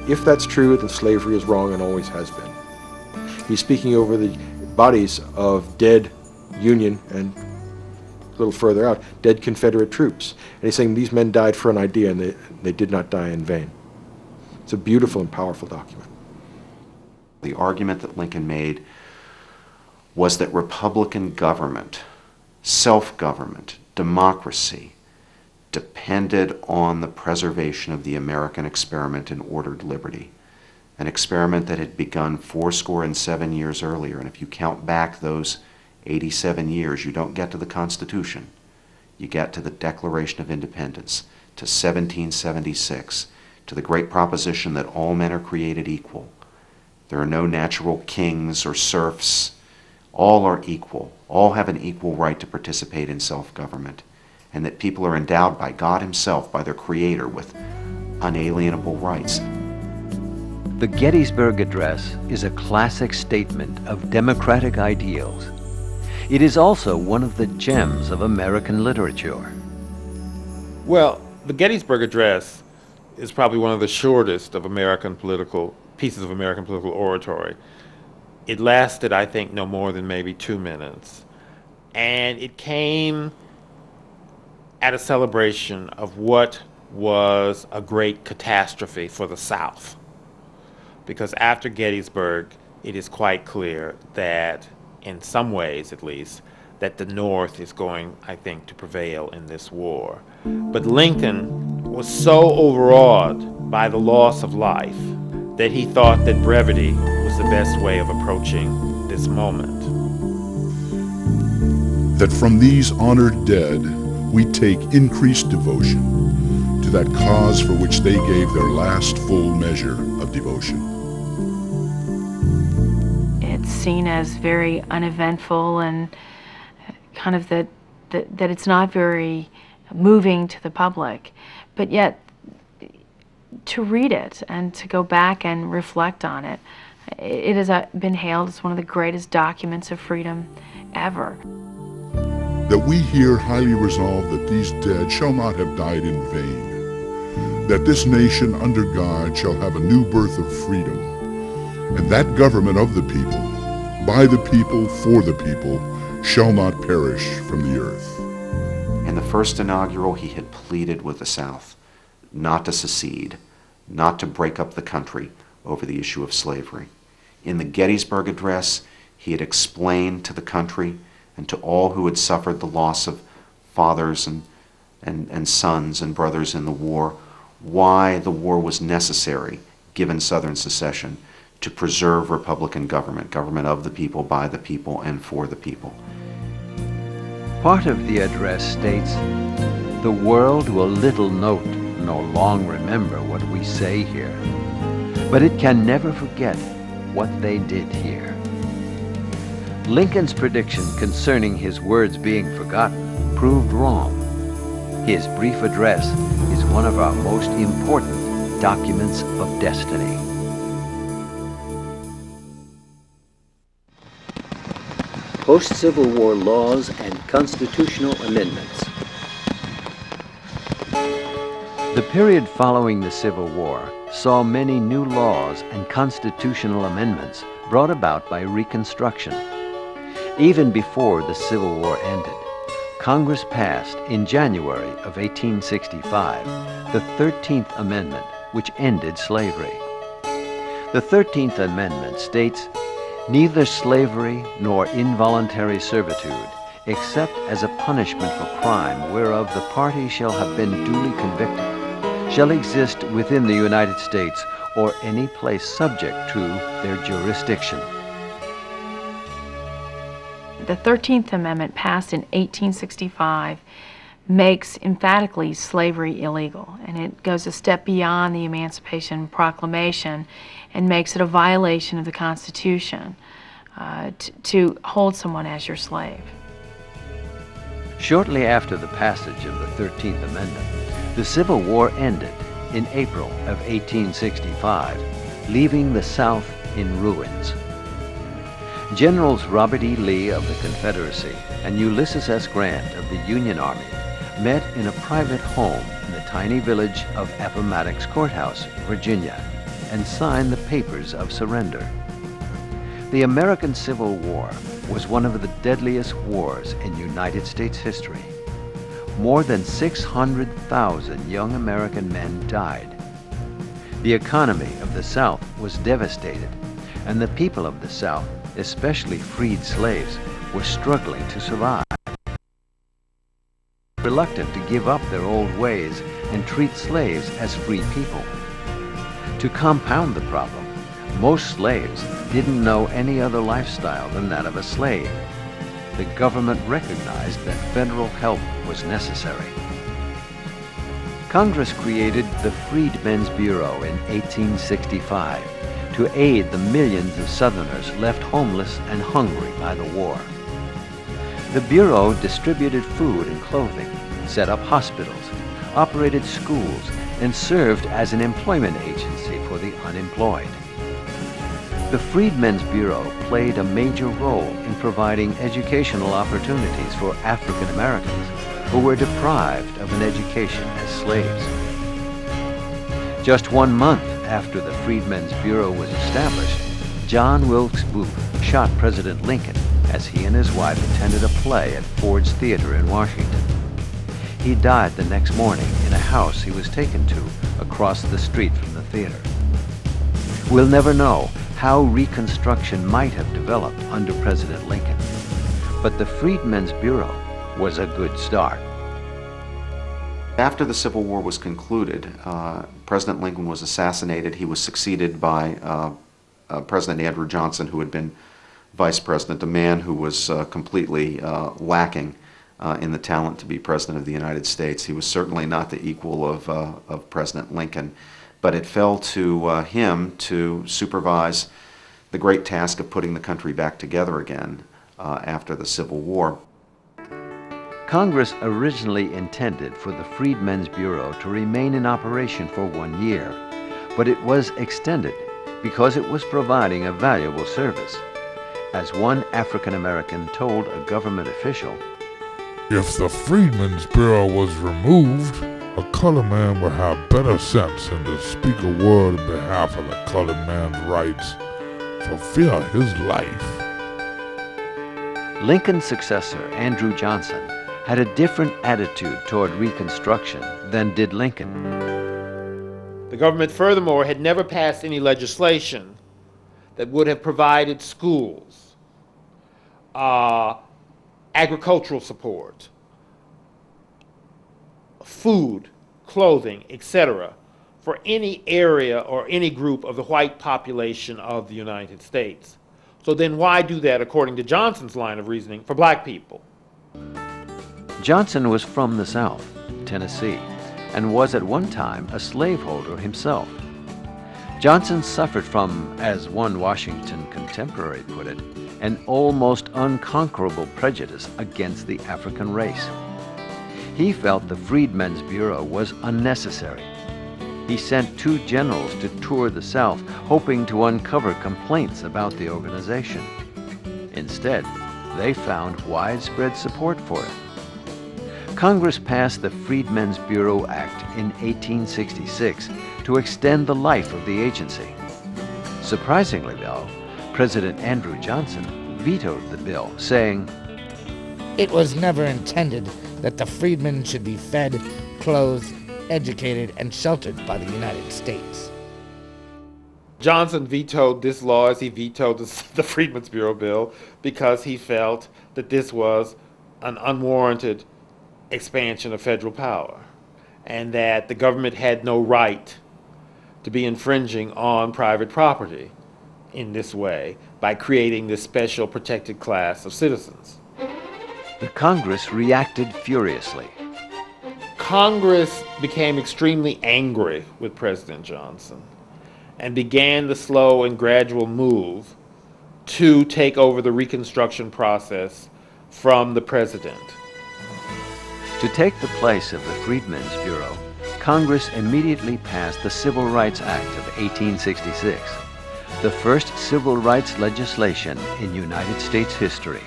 If that's true, then slavery is wrong and always has been. He's speaking over the bodies of dead Union and a little further out, dead Confederate troops. And he's saying these men died for an idea and they did not die in vain. It's a beautiful and powerful document. The argument that Lincoln made was that Republican government, self-government, democracy, depended on the preservation of the American experiment in ordered liberty, an experiment that had begun 77 years earlier. And if you count back those 87 years, you don't get to the Constitution. You get to the Declaration of Independence, to 1776, to the great proposition that all men are created equal. There are no natural kings or serfs. All are equal. All have an equal right to participate in self-government, and that people are endowed by God Himself, by their Creator, with unalienable rights. The Gettysburg Address is a classic statement of democratic ideals. It is also one of the gems of American literature. Well, the Gettysburg Address is probably one of the shortest of pieces of American political oratory. It lasted, I think, no more than maybe 2 minutes. And it came at a celebration of what was a great catastrophe for the South. Because after Gettysburg, it is quite clear that, in some ways at least, that the North is going, I think, to prevail in this war. But Lincoln was so overawed by the loss of life that he thought that brevity was the best way of approaching this moment. That from these honored dead, we take increased devotion to that cause for which they gave their last full measure of devotion. It's seen as very uneventful and kind of that it's not very moving to the public, but yet to read it and to go back and reflect on it, it has been hailed as one of the greatest documents of freedom ever. That we here highly resolve that these dead shall not have died in vain, that this nation under God shall have a new birth of freedom, and that government of the people, by the people, for the people, shall not perish from the earth. In the first inaugural, he had pleaded with the South not to secede, not to break up the country over the issue of slavery. In the Gettysburg Address, he had explained to the country and to all who had suffered the loss of fathers and sons and brothers in the war, why the war was necessary, given Southern secession, to preserve Republican government, government of the people, by the people, and for the people. Part of the address states, "The world will little note nor long remember what we say here, but it can never forget what they did here." Lincoln's prediction concerning his words being forgotten proved wrong. His brief address is one of our most important documents of destiny. Post-Civil War laws and constitutional amendments. The period following the Civil War saw many new laws and constitutional amendments brought about by Reconstruction. Even before the Civil War ended, Congress passed in January of 1865 the 13th Amendment, which ended slavery. The 13th Amendment states, "Neither slavery nor involuntary servitude, except as a punishment for crime whereof the party shall have been duly convicted, shall exist within the United States or any place subject to their jurisdiction." The 13th Amendment, passed in 1865, makes emphatically slavery illegal, and it goes a step beyond the Emancipation Proclamation and makes it a violation of the Constitution to hold someone as your slave. Shortly after the passage of the 13th Amendment, the Civil War ended in April of 1865, leaving the South in ruins. Generals Robert E. Lee of the Confederacy and Ulysses S. Grant of the Union Army met in a private home in the tiny village of Appomattox Courthouse, Virginia, and sign the papers of surrender. The American Civil War was one of the deadliest wars in United States history. More than 600,000 young American men died. The economy of the South was devastated, and the people of the South, especially freed slaves, were struggling to survive. Reluctant to give up their old ways and treat slaves as free people. To compound the problem, most slaves didn't know any other lifestyle than that of a slave. The government recognized that federal help was necessary. Congress created the Freedmen's Bureau in 1865 to aid the millions of Southerners left homeless and hungry by the war. The Bureau distributed food and clothing, set up hospitals, operated schools, and served as an employment agency for the unemployed. The Freedmen's Bureau played a major role in providing educational opportunities for African Americans who were deprived of an education as slaves. Just 1 month after the Freedmen's Bureau was established, John Wilkes Booth shot President Lincoln as he and his wife attended a play at Ford's Theater in Washington. He died the next morning in a house he was taken to across the street from the theater. We'll never know how Reconstruction might have developed under President Lincoln, but the Freedmen's Bureau was a good start. After the Civil War was concluded, President Lincoln was assassinated. He was succeeded by President Andrew Johnson, who had been vice president, a man who was completely lacking in the talent to be president of the United States. He was certainly not the equal of President Lincoln, but it fell to him to supervise the great task of putting the country back together again after the Civil War. Congress originally intended for the Freedmen's Bureau to remain in operation for 1 year, but it was extended because it was providing a valuable service. As one African American told a government official, If the Freedmen's Bureau was removed, a colored man would have better sense than to speak a word on behalf of the colored man's rights for fear of his life. Lincoln's successor, Andrew Johnson, had a different attitude toward Reconstruction than did Lincoln. The government, furthermore, had never passed any legislation that would have provided schools, agricultural support, food, clothing, etc., for any area or any group of the white population of the United States. So then why do that, according to Johnson's line of reasoning, for black people? Johnson was from the South, Tennessee, and was at one time a slaveholder himself. Johnson suffered from, as one Washington contemporary put it, an almost unconquerable prejudice against the African race. He felt the Freedmen's Bureau was unnecessary. He sent 2 generals to tour the South, hoping to uncover complaints about the organization. Instead, they found widespread support for it. Congress passed the Freedmen's Bureau Act in 1866 to extend the life of the agency. Surprisingly, though, President Andrew Johnson vetoed the bill, saying, It was never intended that the freedmen should be fed, clothed, educated, and sheltered by the United States. Johnson vetoed this law as he vetoed the Freedmen's Bureau bill because he felt that this was an unwarranted expansion of federal power and that the government had no right to be infringing on private property in this way by creating this special protected class of citizens. The Congress reacted furiously. Congress became extremely angry with President Johnson and began the slow and gradual move to take over the Reconstruction process from the president. To take the place of the Freedmen's Bureau, Congress immediately passed the Civil Rights Act of 1866, the first civil rights legislation in United States history.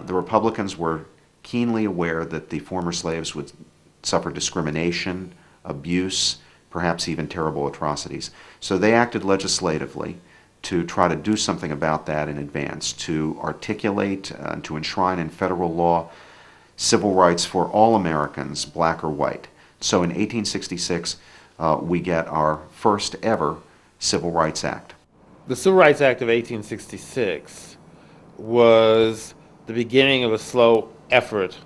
The Republicans were keenly aware that the former slaves would suffer discrimination, abuse, perhaps even terrible atrocities. So they acted legislatively to try to do something about that in advance, to articulate and to enshrine in federal law civil rights for all Americans, black or white. So in 1866, we get our first ever Civil Rights Act. The Civil Rights Act of 1866 was the beginning of a slow effort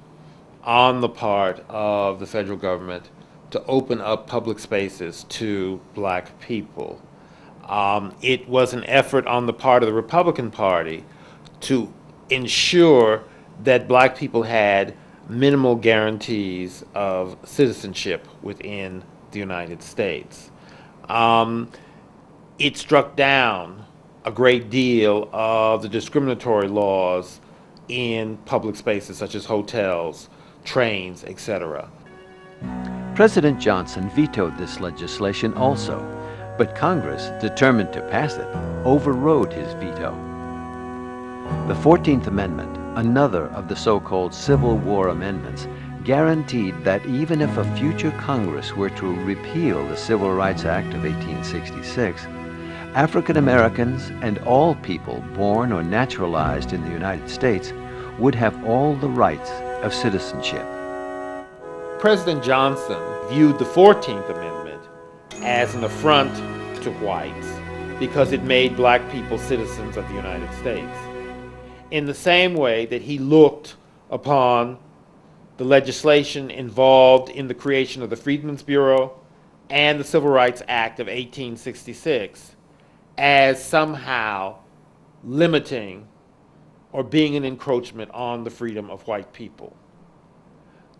on the part of the federal government to open up public spaces to black people. It was an effort on the part of the Republican Party to ensure that black people had minimal guarantees of citizenship within the United States. It struck down a great deal of the discriminatory laws in public spaces such as hotels, trains, etc. President Johnson vetoed this legislation also, but Congress, determined to pass it, overrode his veto. The 14th Amendment, another of the so-called Civil War amendments, guaranteed that even if a future Congress were to repeal the Civil Rights Act of 1866, African Americans and all people born or naturalized in the United States would have all the rights of citizenship. President Johnson viewed the 14th Amendment as an affront to whites because it made black people citizens of the United States. In the same way that he looked upon the legislation involved in the creation of the Freedmen's Bureau and the Civil Rights Act of 1866 as somehow limiting or being an encroachment on the freedom of white people.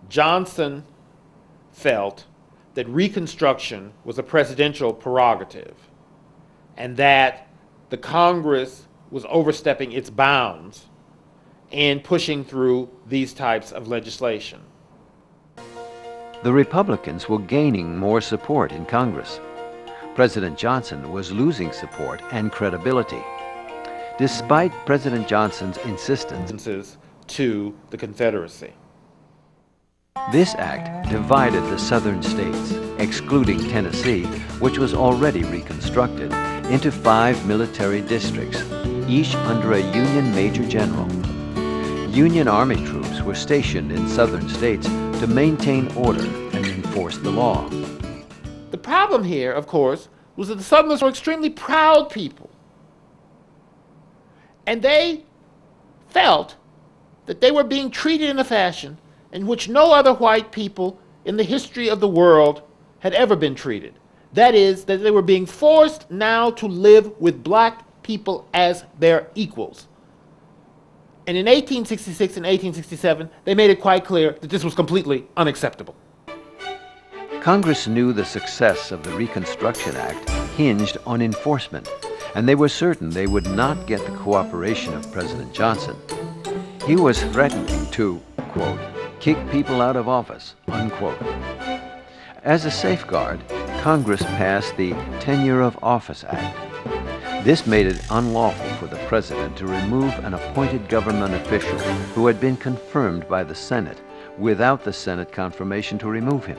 Johnson felt that Reconstruction was a presidential prerogative and that the Congress was overstepping its bounds in pushing through these types of legislation. The Republicans were gaining more support in Congress. President Johnson was losing support and credibility. Despite President Johnson's insistence To the Confederacy. this act divided the southern states, excluding Tennessee, which was already reconstructed, into 5 military districts, each under a Union Major General. Union Army troops were stationed in southern states to maintain order and enforce the law. The problem here, of course, was that the Southerners were extremely proud people. And they felt that they were being treated in a fashion in which no other white people in the history of the world had ever been treated. That is, that they were being forced now to live with black people as their equals. And in 1866 and 1867, they made it quite clear that this was completely unacceptable. Congress knew the success of the Reconstruction Act hinged on enforcement, and they were certain they would not get the cooperation of President Johnson. He was threatening to, quote, kick people out of office, unquote. As a safeguard, Congress passed the Tenure of Office Act. This made it unlawful for the president to remove an appointed government official who had been confirmed by the Senate without the Senate confirmation to remove him.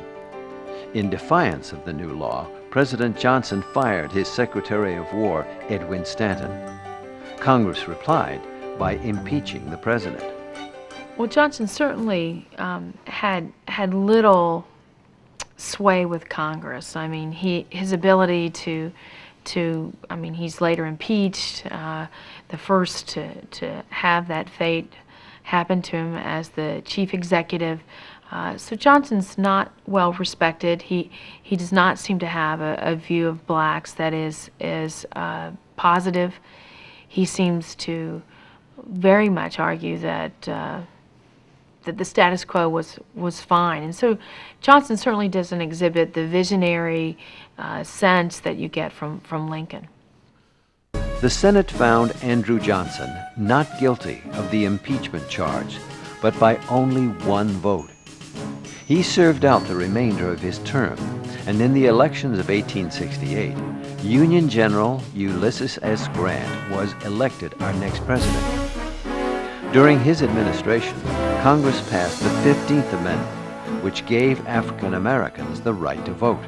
In defiance of the new law, President Johnson fired his Secretary of War, Edwin Stanton. Congress replied by impeaching the president. Well, Johnson certainly had little sway with Congress. I mean, his ability he's later impeached, the first to have that fate happen to him as the chief executive. So Johnson's not well respected. He does not seem to have a view of blacks that is positive. He seems to very much argue that that the status quo was fine. And so Johnson certainly doesn't exhibit the visionary sense that you get from Lincoln. The Senate found Andrew Johnson not guilty of the impeachment charge, but by only one vote. He served out the remainder of his term, and in the elections of 1868, Union General Ulysses S. Grant was elected our next president. During his administration, Congress passed the 15th Amendment, which gave African Americans the right to vote.